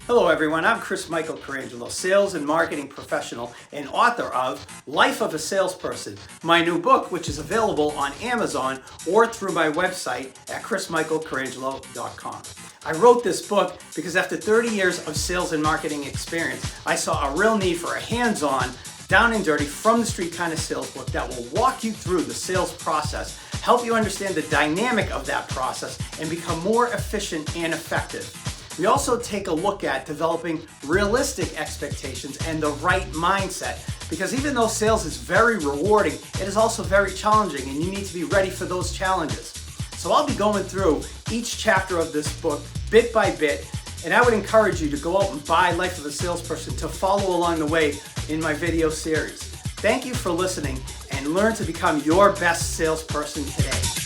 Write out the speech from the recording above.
Hello everyone, I'm Chris Michael Carangelo, sales and marketing professional and author of Life of a Salesperson, my new book, which is available on Amazon or through my website at chrismichaelcarangelo.com. I wrote this book because after 30 years of sales and marketing experience, I saw a real need for a hands-on, down and dirty, from the street kind of sales book that will walk you through the sales process, help you understand the dynamic of that process, and become more efficient and effective. We also take a look at developing realistic expectations and the right mindset, because even though sales is very rewarding, it is also very challenging and you need to be ready for those challenges. So I'll be going through each chapter of this book bit by bit, and I would encourage you to go out and buy Life of a Salesperson to follow along the way in my video series. Thank you for listening and learn to become your best salesperson today.